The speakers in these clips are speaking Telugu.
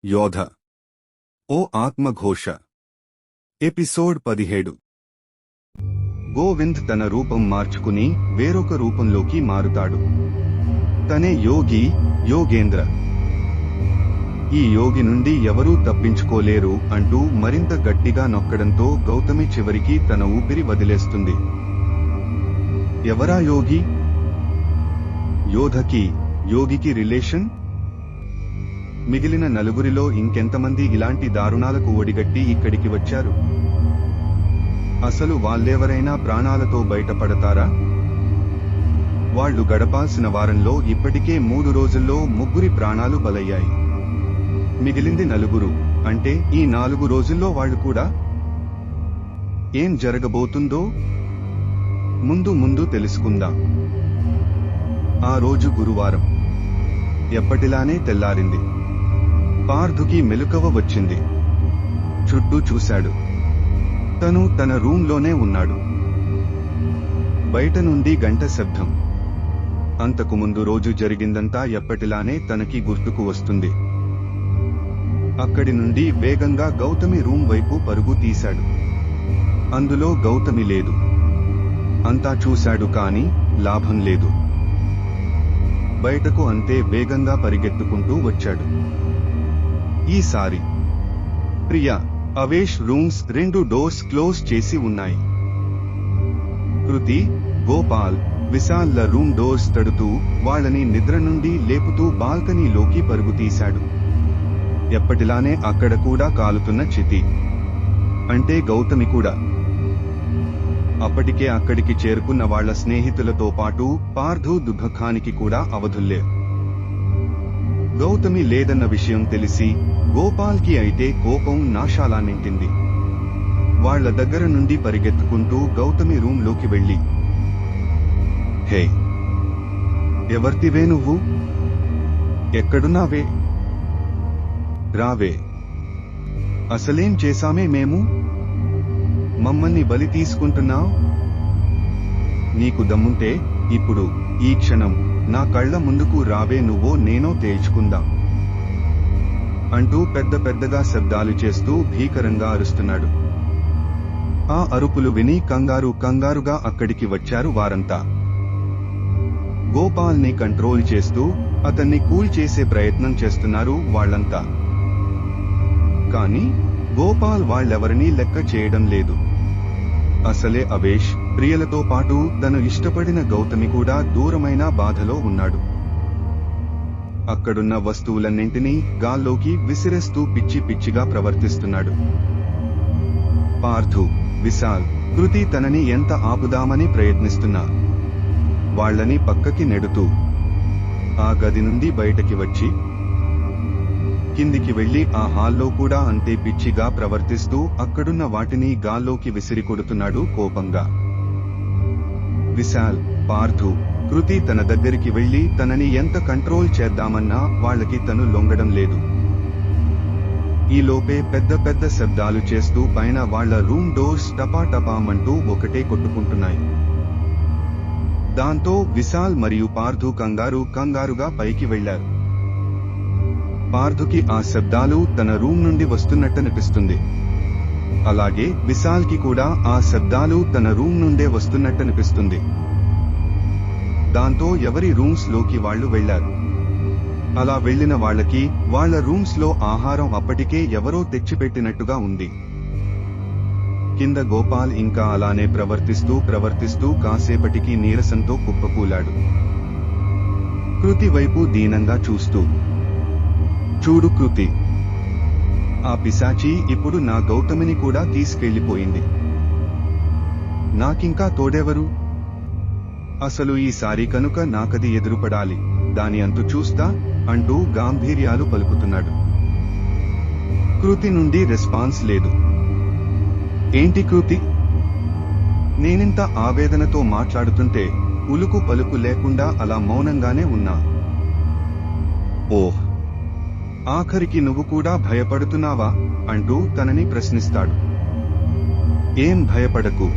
యోధ ఓ ఆత్మఘోష. ఎపిసోడ్ 17. గోవింద్ తన రూపం మార్చుకుని వేరొక రూపంలోకి మారుతాడు. తనే యోగి, యోగేంద్ర. ఈ యోగి నుండి ఎవరూ తప్పించుకోలేరు అంటూ మరింత గట్టిగా నొక్కడంతో గౌతమి చివరికి తన ఊపిరి వదిలేస్తుంది. ఎవరా యోగి? యోధకి యోగికి రిలేషన్? మిగిలిన నలుగురిలో ఇంకెంతమంది ఇలాంటి దారుణాలకు ఒడిగట్టి ఇక్కడికి వచ్చారు? అసలు వాళ్ళెవరైనా ప్రాణాలతో బయటపడతారా? వాళ్లు గడపాల్సిన వారంలో ఇప్పటికే 3 రోజుల్లో 3 ప్రాణాలు బలయ్యాయి. మిగిలింది 4. అంటే ఈ 4 రోజుల్లో వాళ్లు కూడా? ఏం జరగబోతుందో ముందు తెలుసుకుందాం. ఆ రోజు గురువారం. ఎప్పటిలానే తెల్లారింది. పార్థుకి మెలకువ వచ్చింది. చుట్టూ చూశాడు. తను తన రూంలోనే ఉన్నాడు. బయట నుండి గంట శబ్దం. అంతకుముందు రోజు జరిగిందంతా ఎప్పటిలానే తనకి గుర్తుకు వస్తుంది. అక్కడి నుండి వేగంగా గౌతమి రూం వైపు పరుగు తీశాడు. అందులో గౌతమి లేదు. అంతా చూశాడు కానీ లాభం లేదు. బయటకు అంతే వేగంగా పరిగెత్తుకుంటూ వచ్చాడు. ఈసారి Priya, Avesh rooms 2 doors close చేసి ఉన్నాయి. కృతి, గోపాల్, విశాల్ ల రూమ్ డోర్స్ తడుతూ వాళ్ళని నిద్ర నుండి లేపుతూ బాల్కనీలోకి పరుగు తీశాడు. ఎప్పటిలానే అక్కడ కూడా కాలుతున్న చితి. అంటే గౌతమి కూడా. అప్పటికే అక్కడికి చేరుకున్న వాళ్ల స్నేహితులతో పాటు పార్థు దుఃఖానికి కూడా అవధుల్లే. గౌతమి లేదన్న విషయం తెలిసి గోపాల్కి అయితే కోపం నాశాలా నింటింది. వాళ్ల దగ్గర నుండి పరిగెత్తుకుంటూ గౌతమి రూంలోకి వెళ్లి, హే, ఎవర్తివే నువ్వు? ఎక్కడున్నావే? రావే. అసలేం చేశామే మేము? మమ్మల్ని బలి తీసుకుంటున్నావ్? నీకు దమ్ముంటే ఇప్పుడు ఈ క్షణం నా కళ్ల ముందుకు రావే, నువ్వో నేనో తేల్చుకుందాం అంటూ పెద్దగా శబ్దాలు చేస్తూ భీకరంగా అరుస్తున్నాడు. ఆ అరుపులు విని కంగారుగా అక్కడికి వచ్చారు వారంతా. గోపాల్ని కంట్రోల్ చేస్తూ అతన్ని కూల్ చేసే ప్రయత్నం చేస్తున్నారు వాళ్లంతా. కానీ గోపాల్ వాళ్ళెవరినీ లెక్క చేయడం లేదు. అసలే అవేష్, ప్రియలతో పాటు తను ఇష్టపడిన గౌతమి కూడా దూరమైన బాధలో ఉన్నాడు. అక్కడున్న వస్తువులన్నింటినీ గాల్లోకి విసిరేస్తూ పిచ్చిగా ప్రవర్తిస్తున్నాడు. పార్థు, విశాల్, కృతి తనని ఎంత ఆపుదామని ప్రయత్నిస్తున్నా వాళ్లని పక్కకి నెడుతూ ఆ గది నుండి బయటకి వచ్చి కిందికి వెళ్లి ఆ హాల్లో కూడా అంతే పిచ్చిగా ప్రవర్తిస్తూ అక్కడున్న వాటిని గాల్లోకి విసిరి కొడుతున్నాడు కోపంగా. విశాల్, పార్థు, కృతి తన దగ్గరికి వెళ్లి తనని ఎంత కంట్రోల్ చేద్దామన్నా వాళ్లకి తను లొంగడం లేదు. ఈలోపే పెద్ద శబ్దాలు చేస్తూ పైన వాళ్ల రూమ్ డోర్స్ టపామంటూ ఒకటే కొట్టుకుంటున్నాయి. దాంతో విశాల్ మరియు పార్థు కంగారుగా పైకి వెళ్లారు. పార్థుకి ఆ శబ్దాలు తన రూమ్ నుండి వస్తున్నట్టనిపిస్తుంది. అలాగే విశాల్ కి కూడా ఆ శబ్దాలు తన రూమ్ నుండే వస్తున్నట్టనిపిస్తుంది. దాంతో ఎవరి రూమ్స్ లోకి వాళ్లు వెళ్లారు. అలా వెళ్లిన వాళ్లకి వాళ్ల రూమ్స్ లో ఆహారం అప్పటికే ఎవరో తెచ్చిపెట్టినట్టుగా ఉంది. కింద గోపాల్ ఇంకా అలానే ప్రవర్తిస్తూ కాసేపటికి నీరసంతో కుప్పకూలాడు. కృతి వైపు దీనంగా చూస్తూ, చూడు కృతి, ఆ పిశాచి ఇప్పుడు నా గౌతమిని కూడా తీసుకెళ్లిపోయింది. నాకింకా తోడెవరు? అసలు ఈసారి కనుక నాకది ఎదురుపడాలి, దాని అంతు చూస్తా అంటూ గాంభీర్యాలు పలుకుతున్నాడు. కృతి నుండి రెస్పాన్స్ లేదు. ఏంటి కృతి? నేనింత ఆవేదనతో మాట్లాడుతుంటే ఉలుకు పలుకు లేకుండా అలా మౌనంగానే ఉన్నా. ఓహ్, ఆఖరికి నువ్వు కూడా భయపడుతున్నావా అంటూ తనని ప్రశ్నిస్తాడు. ఏం భయపడకు,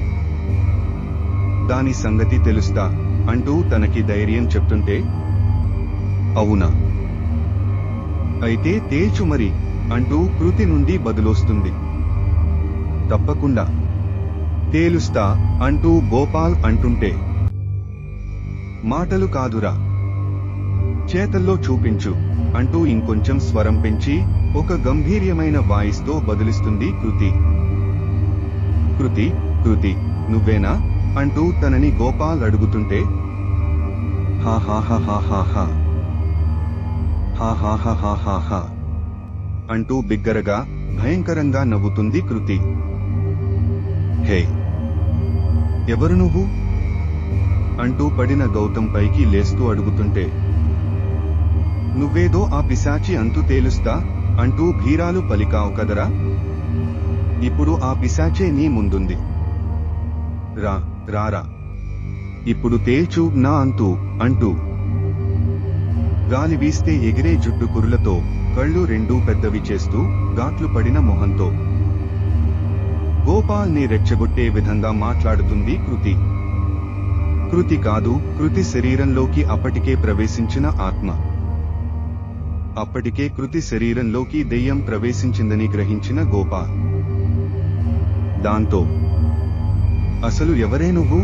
దాని సంగతి తెలుస్తా అంటూ తనకి ధైర్యం చెప్తుంటే, అవునా? అయితే తేల్చు మరి అంటూ కృతి నుండి బదులొస్తుంది. తప్పకుండా తేలుస్తా అంటూ గోపాల్ అంటుంటే, మాటలు కాదురా, చేతల్లో చూపించు అంటూ ఇంకొంచెం స్వరం పెంచి ఒక గంభీర్యమైన వాయిస్తో బదులిస్తుంది కృతి. కృతి కృతి నువ్వేనా అంటూ తనని గోపాల్ అడుగుతుంటే, హాహాహాహాహా హాహాహాహాహా అంటూ బిగ్గరగా భయంకరంగా నవ్వుతుంది కృతి. హే, ఎవరు నువ్వు అంటూ పడిన గౌతమ్ పైకి లేస్తూ అడుగుతుంటే, నువ్వేదో ఆ పిశాచి అంతు తేలుస్తా అంటూ భీరాలు పలికావు కదరా, ఇప్పుడు ఆ పిశాచే నీ ముందుంది. రా రారా ఇప్పుడు తేల్చు నా అంతు అంటూ గాలి వీస్తే ఎగిరే జుట్టు కురులతో, కళ్ళు రెండూ పెద్దవి చేస్తూ, ఘాట్లు పడిన మొహంతో గోపాల్ ని రెచ్చగొట్టే విధంగా మాట్లాడుతుంది కృతి. కృతి కాదు, కృతి శరీరంలోకి అప్పటికే ప్రవేశించిన ఆత్మ. అప్పటికే కృతి శరీరంలోకి దెయ్యం ప్రవేశించిందని గ్రహించిన గోపాల్, దాంతో అసలు ఎవరే నువ్వు,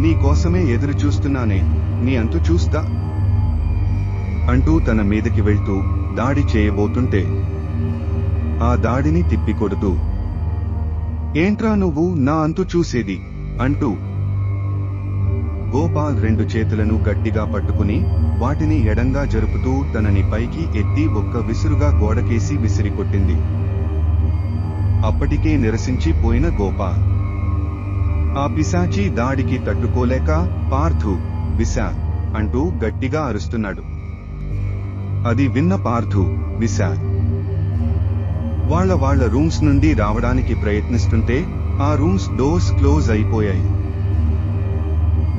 నీ కోసమే ఎదురు చూస్తున్నానే, నీ అంతు చూస్తా అంటూ తన మీదకి వెళ్తూ దాడి చేయబోతుంటే, ఆ దాడిని తిప్పికొడుతూ, ఏంట్రా నువ్వు నా అంతు చూసేది అంటూ గోపాల్ రెండు చేతులను గట్టిగా పట్టుకుని వాటిని ఎడంగా జరుపుతూ తనని పైకి ఎత్తి ఒక్క విసురుగా గోడకేసి విసిరికొట్టింది. అప్పటికే నిరసించి పోయిన గోపాల్ ఆ పిశాచి దాడికి తట్టుకోలేక పార్థు విశా అంటూ గట్టిగా అరుస్తున్నాడు. అది విన్న పార్థు విశా వాళ్ళ రూమ్స్ నుండి రావడానికి ప్రయత్నిస్తుంటే ఆ రూమ్స్ డోర్స్ క్లోజ్ అయిపోయాయి.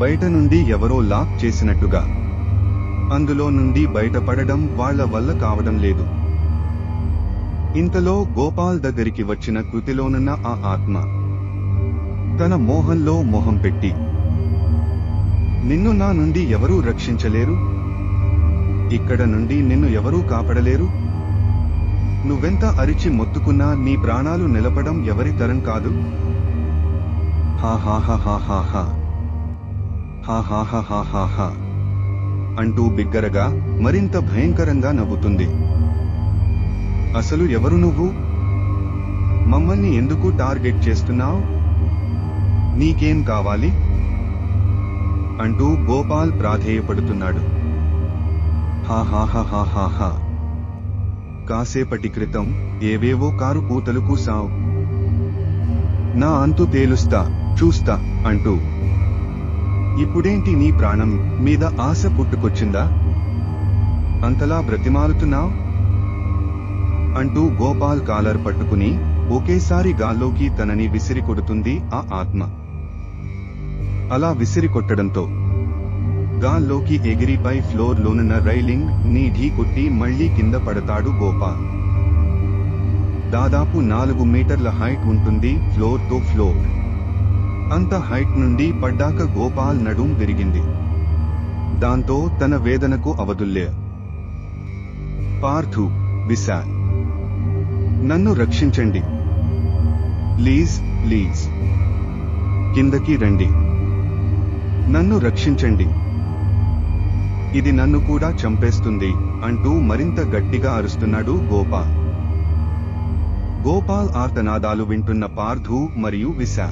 బయట నుండి ఎవరో లాక్ చేసినట్టుగా. అందులో నుండి బయటపడడం వాళ్ళ వల్ల కావడం లేదు. ఇంతలో గోపాల్ దగ్గరికి వచ్చిన కృతిలోనున్న ఆ ఆత్మ తన మోహంలో మొహం పెట్టి, నిన్ను నా నుండి ఎవరూ రక్షించలేరు, ఇక్కడ నుండి నిన్ను ఎవరూ కాపాడలేరు, నువ్వెంత అరిచి మొత్తుకున్నా నీ ప్రాణాలు నిలపడం ఎవరి తరం కాదు, హాహాహాహాహా హాహాహాహాహా అంటూ బిగ్గరగా మరింత భయంకరంగా నవ్వుతుంది. అసలు ఎవరు నువ్వు, మమ్మల్ని ఎందుకు టార్గెట్ చేస్తున్నావు, నీకేం కావాలి అంటూ గోపాల్ ప్రాధేయపడుతున్నాడు. హాహాహాహాహా కాసేపటి క్రితం ఏవేవో కారు పూతలు కూసావు, నా అంతు తేలుస్తా చూస్తా అంటూ ఇప్పుడేంటి నీ ప్రాణం మీద ఆశ పుట్టుకొచ్చిందా, అంతలా బ్రతిమాలుతున్నావు అంటూ గోపాల్ కాలర్ పట్టుకుని ఒకేసారి గాల్లోకి తనని విసిరికొడుతుంది ఆ ఆత్మ. అలా విసిరికొట్టడంతో గాల్లోకి ఎగిరిపై ఫ్లోర్ లోనున్న రైలింగ్ ని ఢీ కొట్టి మళ్లీ కింద పడతాడు గోపాల్. దాదాపు 4 మీటర్ల హైట్ ఉంటుంది ఫ్లోర్ తో ఫ్లోర్. అంత హైట్ నుండి పడ్డాక గోపాల్ నడుం విరిగింది. దాంతో తన వేదనకు అవధుల్లే. పార్థు విశా నన్ను రక్షించండి, ప్లీజ్ ప్లీజ్ కిందకి రండి, నన్ను రక్షించండి, ఇది నన్ను కూడా చంపేస్తుంది అంటూ మరింత గట్టిగా అరుస్తున్నాడు గోపాల్. గోపాల్ ఆర్తనాదాలు వింటున్న పార్థు మరియు విశా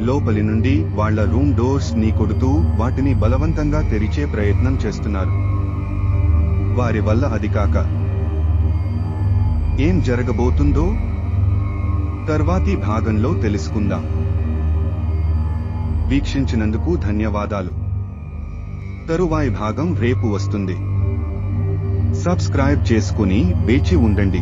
లోపలి నుండి వాళ్ల రూమ్ డోర్స్ ని కొడుతూ వాటిని బలవంతంగా తెరిచే ప్రయత్నం చేస్తున్నారు. వారి వల్ల అది కాక ఏం జరగబోతుందో తర్వాతి భాగంలో తెలుసుకుందాం. వీక్షించినందుకు ధన్యవాదాలు. తరువాయి భాగం రేపు వస్తుంది. సబ్స్క్రైబ్ చేసుకుని వేచి ఉండండి.